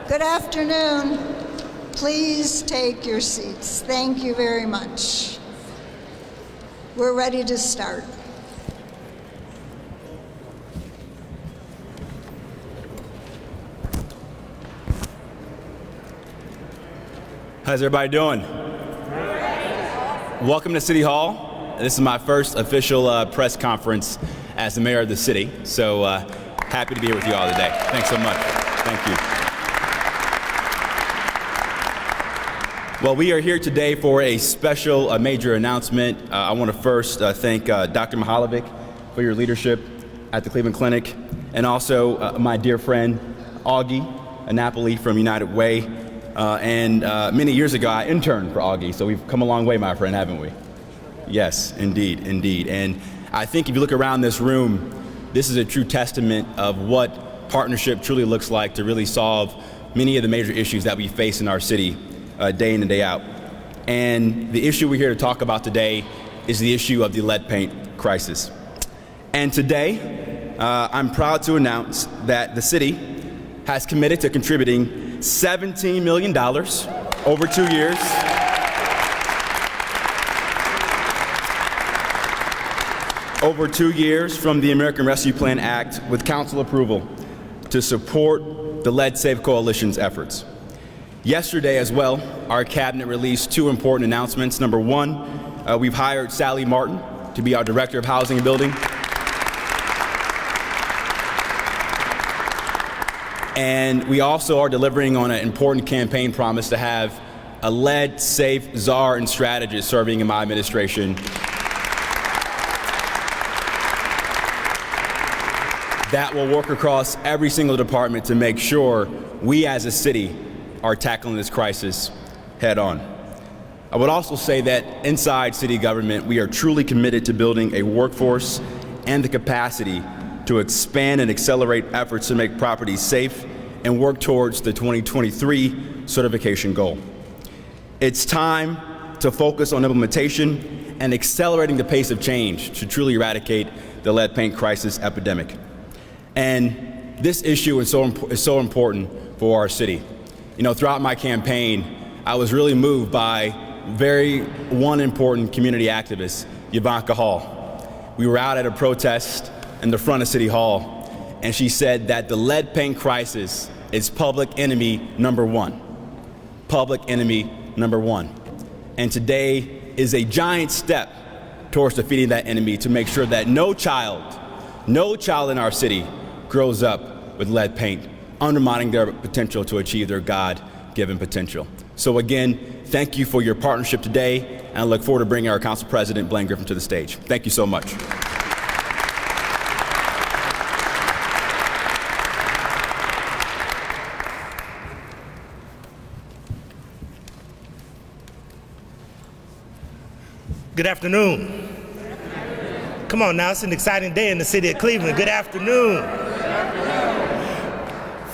Good afternoon. Please take your seats. Thank you very much. We're ready to start. How's everybody doing? Welcome to City Hall. This is my first official press conference as the mayor of the city, so happy to be here with you all today. Thanks so much. Thank you. Well, we are here today for a special major announcement. I want to first thank Dr. Mihalovic for your leadership at the Cleveland Clinic, and also my dear friend Augie Napoli from United Way. Many years ago, I interned for Augie, so we've come a long way, my friend, haven't we? Yes, indeed, indeed. And I think if you look around this room, this is a true testament of what partnership truly looks like to really solve many of the major issues that we face in our city day in and day out. And the issue we're here to talk about today is the issue of the lead paint crisis. And today, I'm proud to announce that the city has committed to contributing $17 million over 2 years from the American Rescue Plan Act with council approval to support the Lead Safe Coalition's efforts. Yesterday as well, our cabinet released two important announcements. Number one, we've hired Sally Martin to be our Director of Housing and Building. And we also are delivering on an important campaign promise to have a lead-safe czar and strategist serving in my administration that will work across every single department to make sure we as a city are tackling this crisis head on. I would also say that inside city government, we are truly committed to building a workforce and the capacity to expand and accelerate efforts to make properties safe and work towards the 2023 certification goal. It's time to focus on implementation and accelerating the pace of change to truly eradicate the lead paint crisis epidemic. And this issue is so important for our city. You know, throughout my campaign, I was really moved by one important community activist, Ivanka Hall. We were out at a protest in the front of City Hall, and she said that the lead paint crisis is public enemy number one. Public enemy number one. And today is a giant step towards defeating that enemy to make sure that no child in our city grows up with lead paint, undermining their potential to achieve their God-given potential. So again, thank you for your partnership today, and I look forward to bringing our Council President, Blaine Griffin, to the stage. Thank you so much. Good afternoon. Come on now, it's an exciting day in the city of Cleveland. Good afternoon.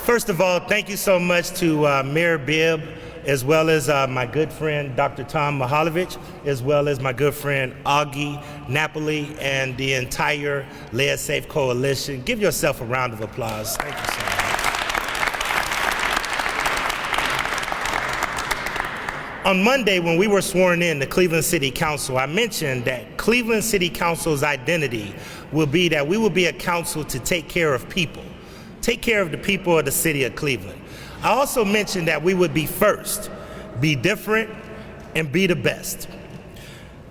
First of all, thank you so much to Mayor Bibb, as well as my good friend, Dr. Tom Mihalovic, as well as my good friend, Augie Napoli, and the entire Lead Safe Coalition. Give yourself a round of applause. Thank you so much. On Monday, when we were sworn in to Cleveland City Council, I mentioned that Cleveland City Council's identity will be that we will be a council to take care of people, take care of the people of the city of Cleveland. I also mentioned that we would be first, be different, and be the best.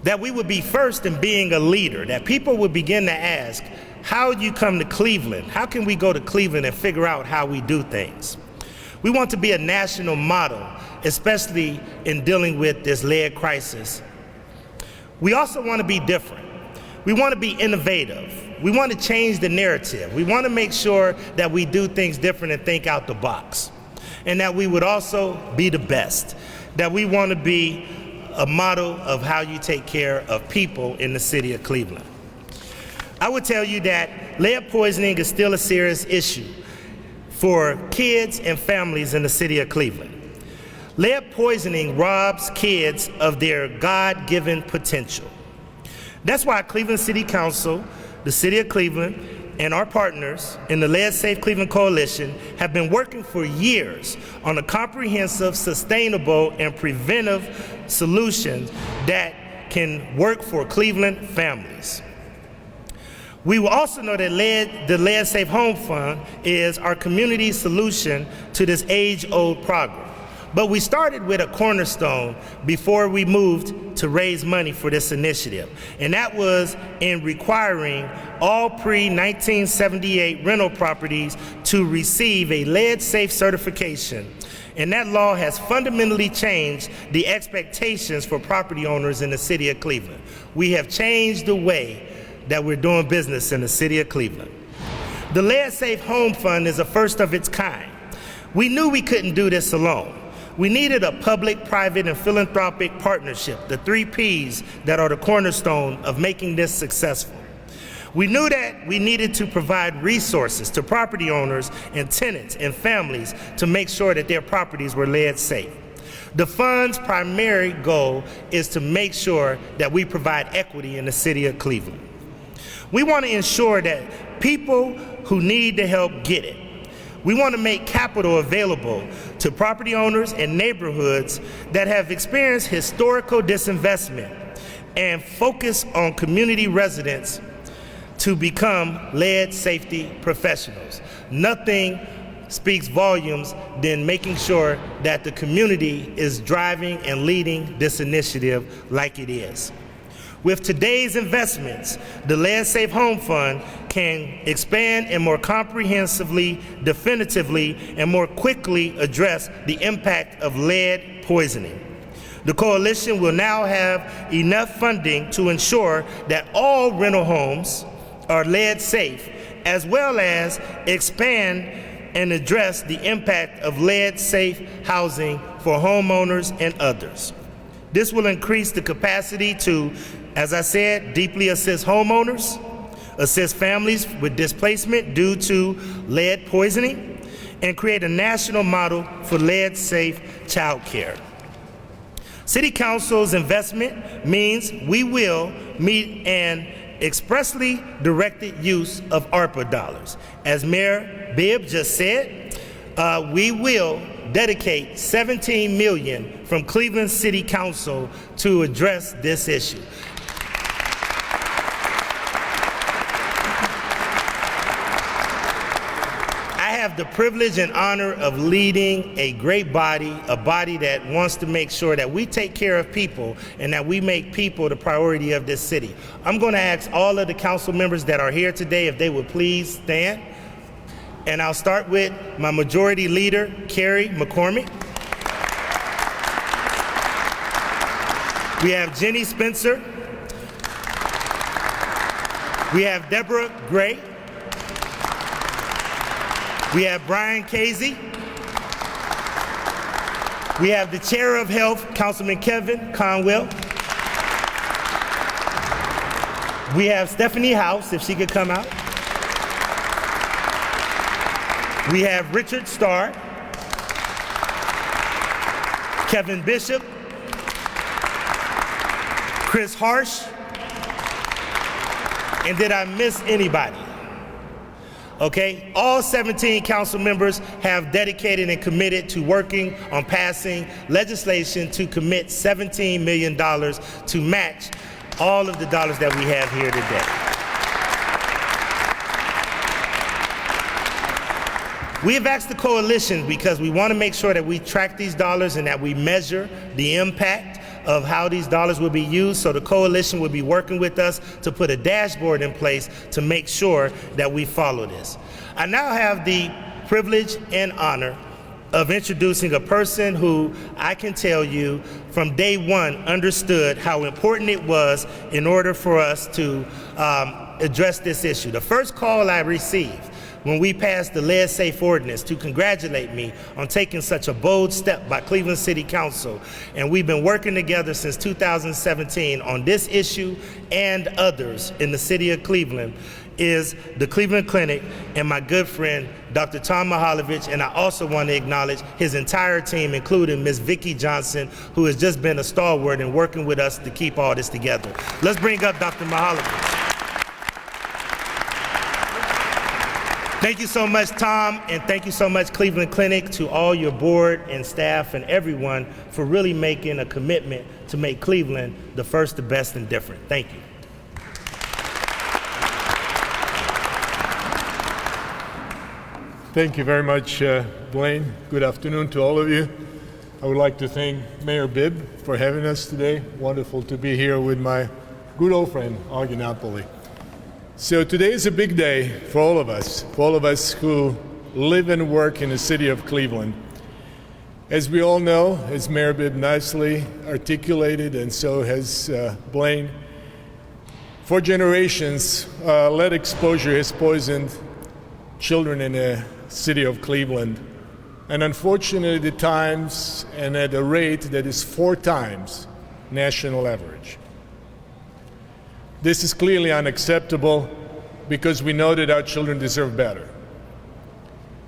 That we would be first in being a leader, that people would begin to ask, how do you come to Cleveland? How can we go to Cleveland and figure out how we do things? We want to be a national model, especially in dealing with this lead crisis. We also want to be different. We want to be innovative. We want to change the narrative. We want to make sure that we do things different and think out the box. And that we would also be the best. That we want to be a model of how you take care of people in the city of Cleveland. I would tell you that lead poisoning is still a serious issue for kids and families in the city of Cleveland. Lead poisoning robs kids of their God-given potential. That's why Cleveland City Council, the city of Cleveland, and our partners in the Lead Safe Cleveland Coalition have been working for years on a comprehensive, sustainable, and preventive solution that can work for Cleveland families. We will also know that the Lead Safe Home Fund is our community solution to this age-old problem. But we started with a cornerstone before we moved to raise money for this initiative, and that was in requiring all pre-1978 rental properties to receive a lead safe certification. And that law has fundamentally changed the expectations for property owners in the city of Cleveland. We have changed the way that we're doing business in the city of Cleveland. The Lead Safe Home Fund is a first of its kind. We knew we couldn't do this alone. We needed a public, private, and philanthropic partnership, the 3 Ps that are the cornerstone of making this successful. We knew that we needed to provide resources to property owners and tenants and families to make sure that their properties were lead safe. The fund's primary goal is to make sure that we provide equity in the city of Cleveland. We want to ensure that people who need the help get it. We want to make capital available to property owners and neighborhoods that have experienced historical disinvestment and focus on community residents to become lead safety professionals. Nothing speaks volumes than making sure that the community is driving and leading this initiative like it is. With today's investments, the Lead Safe Home Fund can expand and more comprehensively, definitively, and more quickly address the impact of lead poisoning. The coalition will now have enough funding to ensure that all rental homes are lead safe, as well as expand and address the impact of lead safe housing for homeowners and others. This will increase the capacity to, as I said, deeply assist homeowners, assist families with displacement due to lead poisoning, and create a national model for lead-safe childcare. City Council's investment means we will meet an expressly directed use of ARPA dollars. As Mayor Bibb just said, we will dedicate $17 million from Cleveland City Council to address this issue. I have the privilege and honor of leading a great body, a body that wants to make sure that we take care of people and that we make people the priority of this city. I'm going to ask all of the council members that are here today if they would please stand. And I'll start with my majority leader, Carrie McCormick. We have Jenny Spencer. We have Deborah Gray. We have Brian Casey. We have the Chair of Health, Councilman Kevin Conwell. We have Stephanie House, if she could come out. We have Richard Starr, Kevin Bishop, Chris Harsh, and did I miss anybody? Okay, all 17 council members have dedicated and committed to working on passing legislation to commit $17 million to match all of the dollars that we have here today. We have asked the coalition because we want to make sure that we track these dollars and that we measure the impact of how these dollars will be used, so the coalition will be working with us to put a dashboard in place to make sure that we follow this. I now have the privilege and honor of introducing a person who I can tell you from day one understood how important it was in order for us to address this issue. The first call I received when we passed the Lead Safe Ordinance to congratulate me on taking such a bold step by Cleveland City Council. And we've been working together since 2017 on this issue and others in the city of Cleveland, is the Cleveland Clinic and my good friend, Dr. Tom Mihaljevic. And I also want to acknowledge his entire team, including Ms. Vicki Johnson, who has just been a stalwart in working with us to keep all this together. Let's bring up Dr. Mihaljevic. Thank you so much, Tom, and thank you so much, Cleveland Clinic, to all your board and staff and everyone for really making a commitment to make Cleveland the first, the best, and different. Thank you. Thank you very much, Blaine. Good afternoon to all of you. I would like to thank Mayor Bibb for having us today. Wonderful to be here with my good old friend, Augie Napoli. So today is a big day for all of us who live and work in the city of Cleveland. As we all know, as Mayor Bibb nicely articulated, and so has Blaine, for generations, lead exposure has poisoned children in the city of Cleveland. And unfortunately, at times and at a rate that is 4 times national average. This is clearly unacceptable because we know that our children deserve better.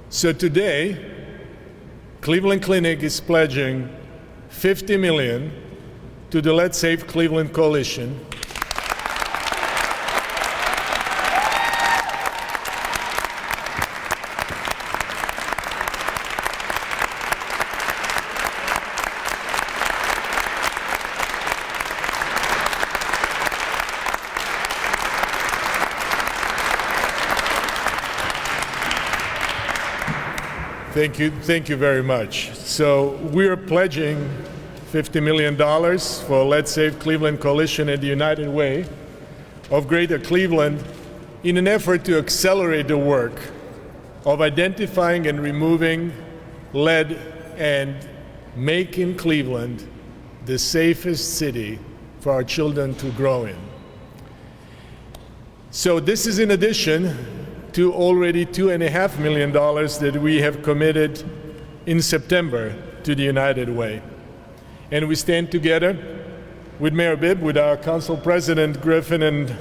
So today, Cleveland Clinic is pledging $50 million to the Let's Save Cleveland Coalition. Thank you very much. So we're pledging $50 million for Let's Save Cleveland Coalition and the United Way of Greater Cleveland in an effort to accelerate the work of identifying and removing lead and making Cleveland the safest city for our children to grow in. So this is in addition to already $2.5 million that we have committed in September to the United Way. And we stand together with Mayor Bibb, with our Council President Griffin, and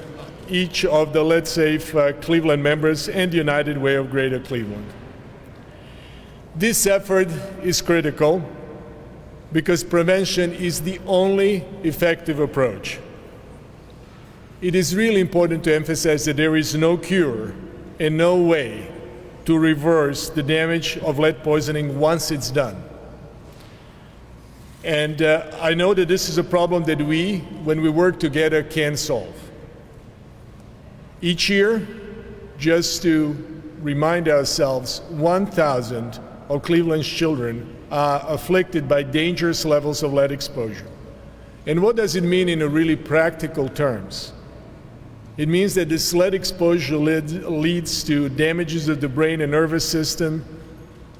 each of the Let's Save Cleveland members and the United Way of Greater Cleveland. This effort is critical because prevention is the only effective approach. It is really important to emphasize that there is no cure and no way to reverse the damage of lead poisoning once it's done. And I know that this is a problem that we, when we work together, can solve. Each year, just to remind ourselves, 1,000 of Cleveland's children are afflicted by dangerous levels of lead exposure. And what does it mean in a really practical terms? It means that this lead exposure leads to damages of the brain and nervous system,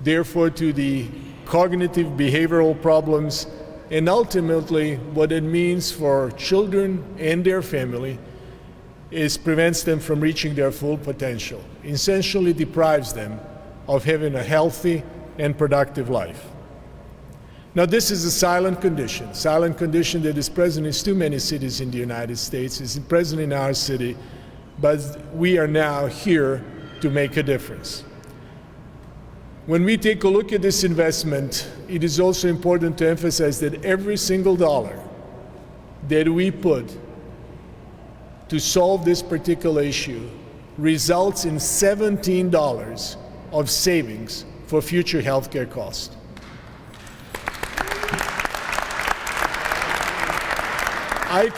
therefore to the cognitive behavioral problems, and ultimately what it means for children and their family is prevents them from reaching their full potential, essentially deprives them of having a healthy and productive life. Now, this is a silent condition that is present in too many cities in the United States. It's present in our city, but we are now here to make a difference. When we take a look at this investment, it is also important to emphasize that every single dollar that we put to solve this particular issue results in $17 of savings for future healthcare costs. I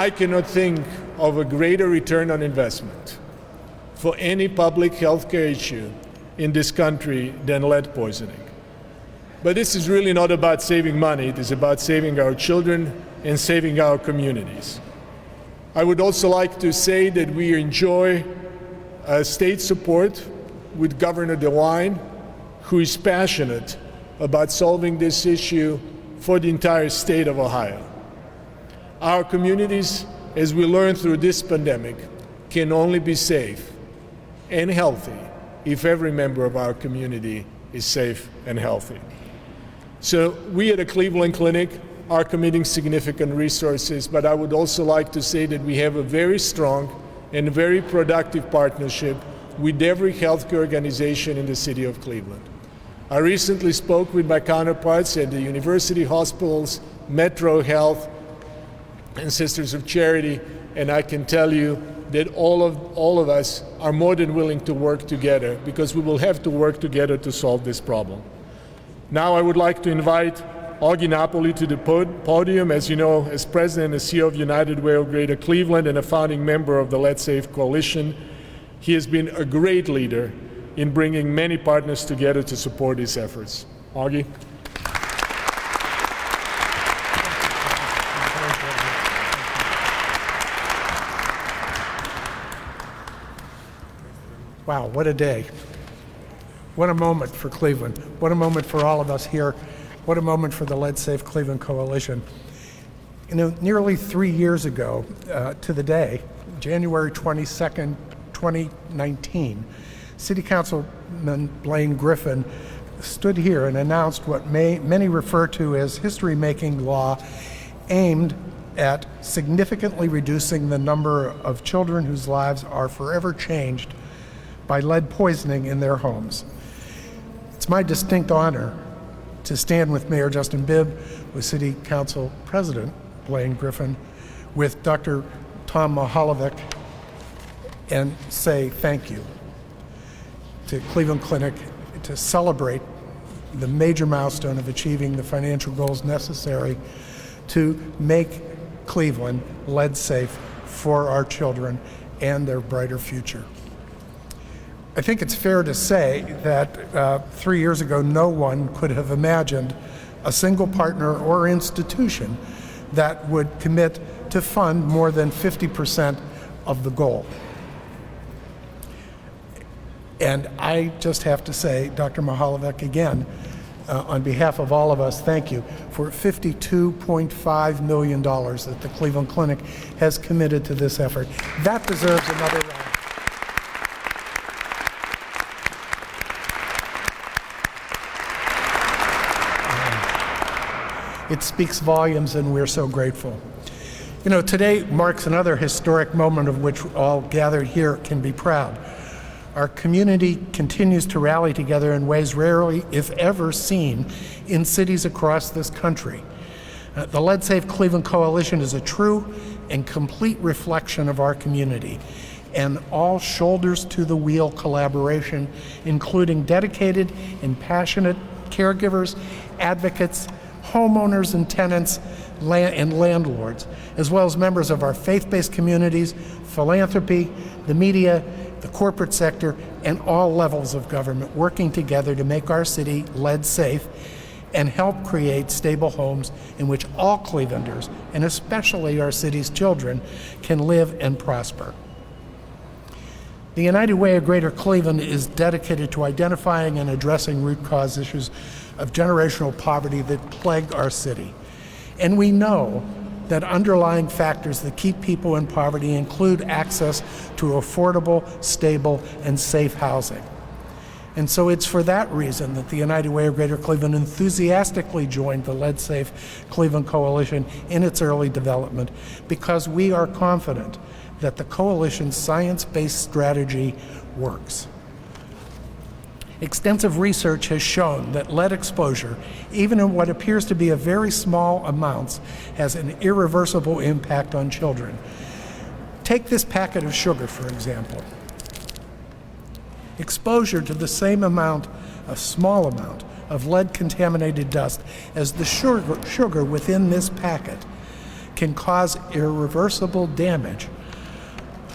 cannot think of a greater return on investment for any public health care issue in this country than lead poisoning. But this is really not about saving money. It is about saving our children and saving our communities. I would also like to say that we enjoy state support with Governor DeWine, who is passionate about solving this issue for the entire state of Ohio. Our communities, as we learn through this pandemic, can only be safe and healthy if every member of our community is safe and healthy. So we at the Cleveland Clinic are committing significant resources, but I would also like to say that we have a very strong and very productive partnership with every healthcare organization in the city of Cleveland. I recently spoke with my counterparts at the university hospitals, Metro Health, and Sisters of Charity, and I can tell you that all of us are more than willing to work together, because we will have to work together to solve this problem. Now I would like to invite Augie Napoli to the podium. As you know, as president and CEO of United Way of Greater Cleveland and a founding member of the Let's Safe Coalition, he has been a great leader in bringing many partners together to support these efforts. Augie. Wow, what a day. What a moment for Cleveland. What a moment for all of us here. What a moment for the Let's Safe Cleveland Coalition. You know, nearly 3 years ago to the day, January 22nd, 2019, City Councilman Blaine Griffin stood here and announced what many refer to as history-making law aimed at significantly reducing the number of children whose lives are forever changed by lead poisoning in their homes. It's my distinct honor to stand with Mayor Justin Bibb, with City Council President Blaine Griffin, with Dr. Tom Mahalovic, and say thank you to Cleveland Clinic to celebrate the major milestone of achieving the financial goals necessary to make Cleveland lead safe for our children and their brighter future. I think it's fair to say that 3 years ago, no one could have imagined a single partner or institution that would commit to fund more than 50% of the goal. And I just have to say, Dr. Mahalovic, again, on behalf of all of us, thank you for $52.5 million that the Cleveland Clinic has committed to this effort. That deserves another round. It speaks volumes, and we're so grateful. You know, today marks another historic moment of which all gathered here can be proud. Our community continues to rally together in ways rarely, if ever, seen in cities across this country. The Lead Safe Cleveland Coalition is a true and complete reflection of our community, and all shoulders to the wheel collaboration, including dedicated and passionate caregivers, advocates, homeowners and tenants, and landlords, as well as members of our faith-based communities, philanthropy, the media, the corporate sector, and all levels of government working together to make our city lead safe and help create stable homes in which all Clevelanders, and especially our city's children, can live and prosper. The United Way of Greater Cleveland is dedicated to identifying and addressing root cause issues of generational poverty that plague our city. And we know that underlying factors that keep people in poverty include access to affordable, stable, and safe housing. And so it's for that reason that the United Way of Greater Cleveland enthusiastically joined the Lead Safe Cleveland Coalition in its early development, because we are confident that the coalition's science-based strategy works. Extensive research has shown that lead exposure, even in what appears to be a very small amounts, has an irreversible impact on children. Take this packet of sugar, for example. Exposure to the same amount, a small amount, of lead-contaminated dust as the sugar within this packet can cause irreversible damage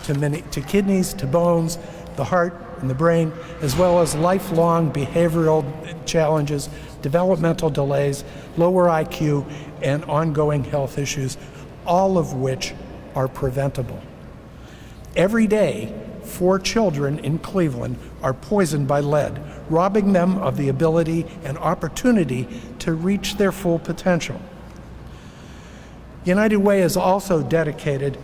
to kidneys, to bones, the heart, and the brain, as well as lifelong behavioral challenges, developmental delays, lower IQ, and ongoing health issues, all of which are preventable. Every day, 4 children in Cleveland are poisoned by lead, robbing them of the ability and opportunity to reach their full potential. United Way is also dedicated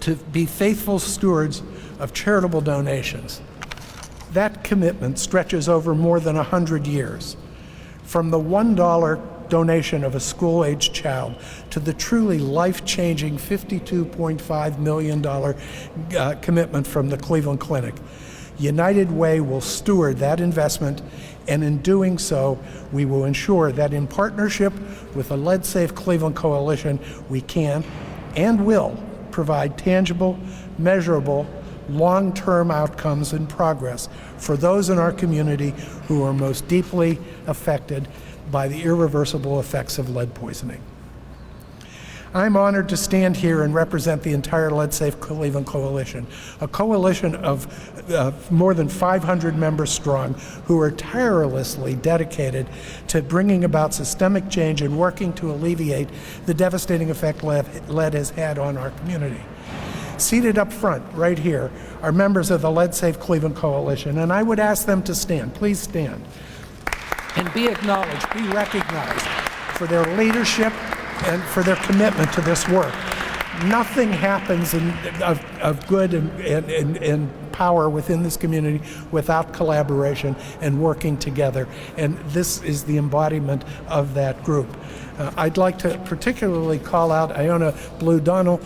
to be faithful stewards of charitable donations. That commitment stretches over more than 100 years, from the $1 donation of a school-aged child to the truly life-changing $52.5 million commitment from the Cleveland Clinic. United Way will steward that investment, and in doing so, we will ensure that in partnership with the Lead Safe Cleveland Coalition, we can and will provide tangible, measurable, long-term outcomes and progress for those in our community who are most deeply affected by the irreversible effects of lead poisoning. I'm honored to stand here and represent the entire Lead Safe Cleveland Coalition, a coalition of more than 500 members strong who are tirelessly dedicated to bringing about systemic change and working to alleviate the devastating effect lead has had on our community. Seated up front, right here, are members of the Lead Safe Cleveland Coalition, and I would ask them to stand. Please stand and be acknowledged, be recognized for their leadership and for their commitment to this work. Nothing happens of good and power within this community without collaboration and working together, and this is the embodiment of that group. I'd like to particularly call out Iona Blue Donnell,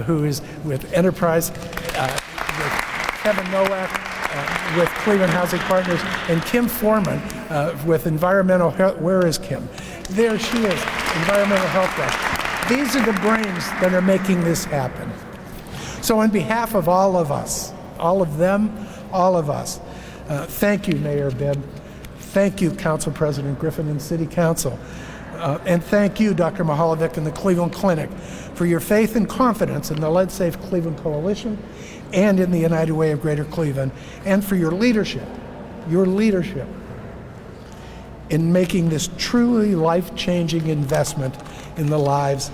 who is with Enterprise, with Kevin Nowak, with Cleveland Housing Partners, and Kim Foreman with Environmental Health. Where is Kim? There she is, Environmental Health Watch. These are the brains that are making this happen. So on behalf of all of us, all of them, all of us, thank you, Mayor Bibb. Thank you, Council President Griffin and City Council. And thank you, Dr. Mahalovic and the Cleveland Clinic, for your faith and confidence in the Lead Safe Cleveland Coalition and in the United Way of Greater Cleveland, and for your leadership in making this truly life-changing investment in the lives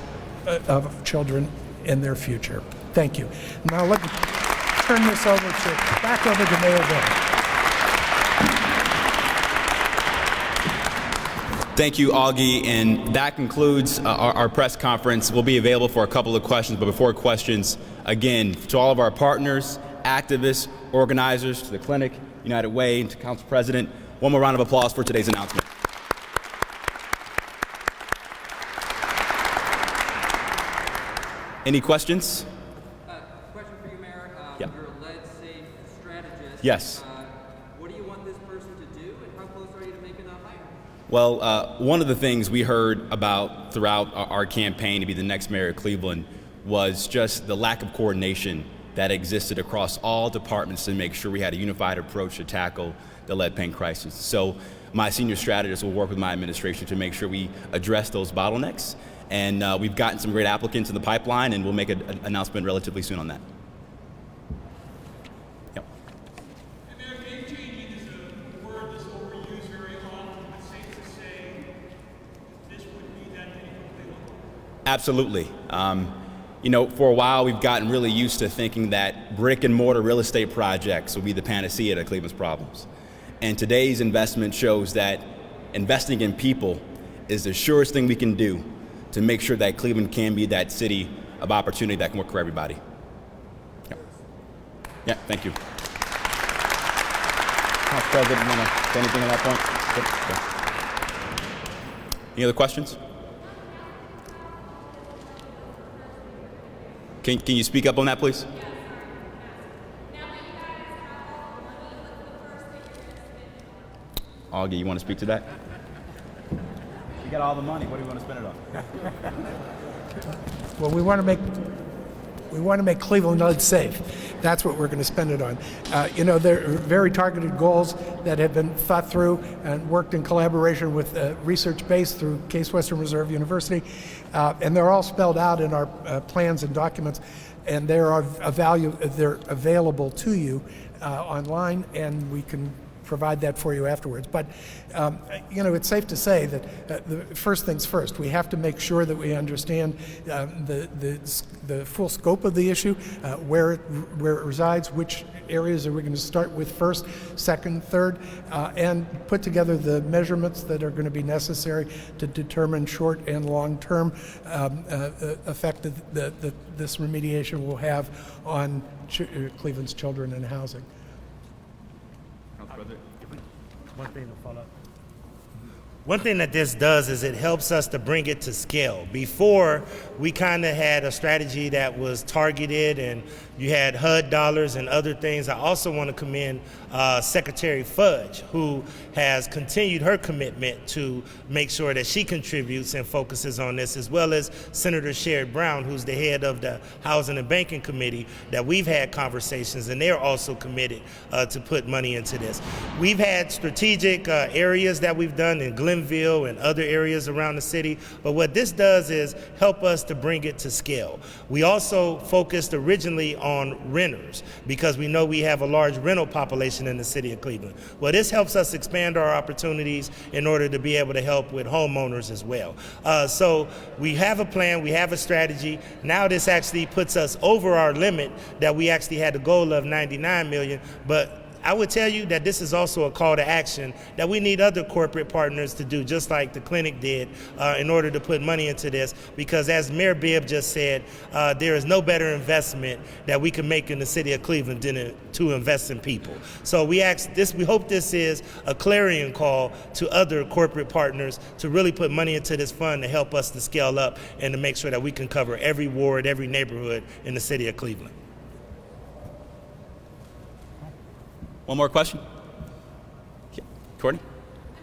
of children and their future. Thank you. Now let me turn this back over to Mayor Bibb. Thank you, Augie, and that concludes our press conference. We'll be available for a couple of questions, but before questions, again, to all of our partners, activists, organizers, to the clinic, United Way, and to Council President, one more round of applause for today's announcement. Any questions? Question for you, Mayor. Yeah. You're a lead safe strategist. Yes. What do you want this person to do, and how close are you to making a hire? Well, one of the things we heard about throughout our campaign to be the next mayor of Cleveland was just the lack of coordination that existed across all departments to make sure we had a unified approach to tackle the lead paint crisis. So my senior strategist will work with my administration to make sure we address those bottlenecks. And we've gotten some great applicants in the pipeline, and we'll make an announcement relatively soon on that. Yep. And Mayor, game-changing is a word that's overused very often. It's safe to say this would be that day completely. Absolutely. You know, for a while we've gotten really used to thinking that brick and mortar real estate projects will be the panacea to Cleveland's problems. And today's investment shows that investing in people is the surest thing we can do to make sure that Cleveland can be that city of opportunity that can work for everybody. Yeah, thank you. Council President, you want to say anything on that point? Good. Any other questions? Can you speak up on that, please? Augie, you want to speak to that? You got all the money. What do you want to spend it on? Well, we want to make Cleveland lead safe. That's what we're going to spend it on. You know, there are very targeted goals that have been thought through and worked in collaboration with research base through Case Western Reserve University, and they're all spelled out in our plans and documents, and they're available to you online, and we can provide that for you afterwards. But you know, it's safe to say that the first things first, we have to make sure that we understand the full scope of the issue, where it resides, which areas are we going to start with first, second, third, and put together the measurements that are going to be necessary to determine short and long-term effect that this remediation will have on Cleveland's children and housing. One thing to follow up. One thing that this does is it helps us to bring it to scale. Before, we kind of had a strategy that was targeted and you had HUD dollars and other things. I also want to commend Secretary Fudge, who has continued her commitment to make sure that she contributes and focuses on this, as well as Senator Sherrod Brown, who's the head of the Housing and Banking Committee, that we've had conversations, and they're also committed to put money into this. We've had strategic areas that we've done in Glenville and other areas around the city, but what this does is help us to bring it to scale. We also focused originally on renters because we know we have a large rental population in the city of Cleveland. Well, this helps us expand our opportunities in order to be able to help with homeowners as well. So we have a plan, we have a strategy. Now this actually puts us over our limit that we actually had a goal of 99 million, but I would tell you that this is also a call to action that we need other corporate partners to do, just like the clinic did, in order to put money into this. Because as Mayor Bibb just said, there is no better investment that we can make in the city of Cleveland than to invest in people. So we hope this is a clarion call to other corporate partners to really put money into this fund to help us to scale up and to make sure that we can cover every ward, every neighborhood in the city of Cleveland. One more question? Yeah. Courtney? I'm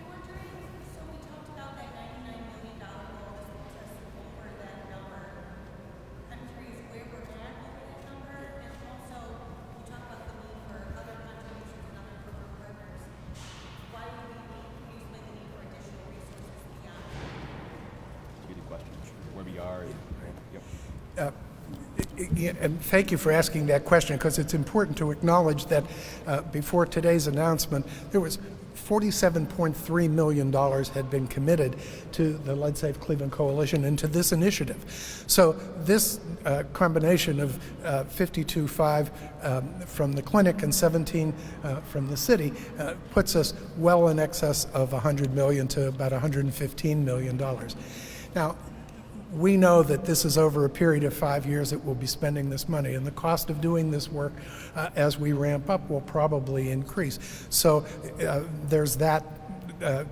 wondering, so we talked about that $99 million goal as we just over that number. I'm curious where we're at over that number, and also you talk about the need for other contributions and other corporate partners. Why do we explain the need for additional resources beyond that? Good question. Where we are. Yep. And thank you for asking that question, because it's important to acknowledge that before today's announcement, there was $47.3 million had been committed to the Lead Safe Cleveland Coalition and to this initiative. So this combination of 52.5 from the clinic and 17 from the city puts us well in excess of $100 million to about $115 million. Now, we know that this is over a period of 5 years that we'll be spending this money, and the cost of doing this work as we ramp up will probably increase. So there's that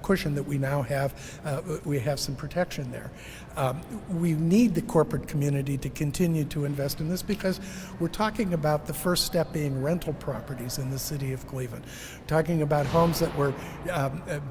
cushion that we now have. We have some protection there. We need the corporate community to continue to invest in this because we're talking about the first step being rental properties in the city of Cleveland. We're talking about homes that were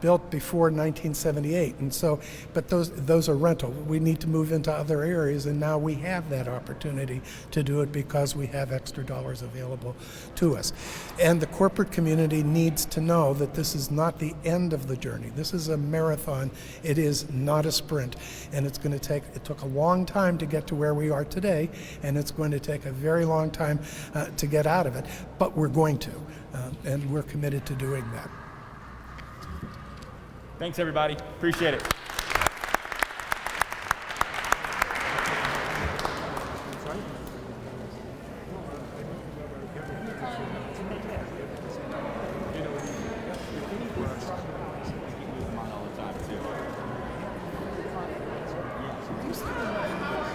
built before 1978, and so, but those are rental. We need to move into other areas, and now we have that opportunity to do it because we have extra dollars available to us. And the corporate community needs to know that this is not the end of the journey. This is a marathon. It is not a sprint, and it's going to take, it took a long time to get to where we are today, and it's going to take a very long time to get out of it, but we're going to, and we're committed to doing that. Thanks, everybody. Appreciate it.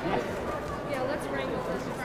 Yeah.